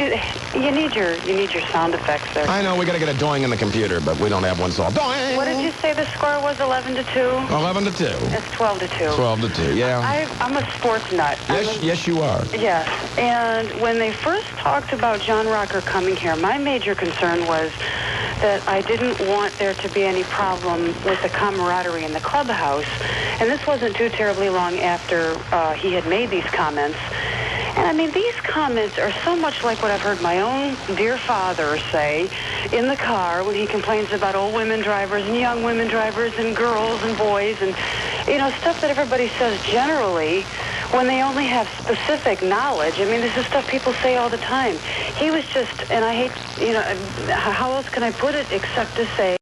you need your sound effects there? I know we got to get a doing in the computer, but we don't have one, so I'll doing. What did you say the score was? 11-2. 11-2. It's 12-2. 12-2. Yeah. I'm a sports nut. Yes, you are. Yes, and when they first talked about John Rocker coming here, my major concern was that I didn't want there to be any problem with the camaraderie in the clubhouse. And this wasn't too terribly long after he had made these comments. And I mean, these comments are so much like what I've heard my own dear father say in the car when he complains about old women drivers and young women drivers and girls and boys and, you know, stuff that everybody says generally when they only have specific knowledge. I mean, this is stuff people say all the time. He was just, and I hate, you know, how else can I put it except to say,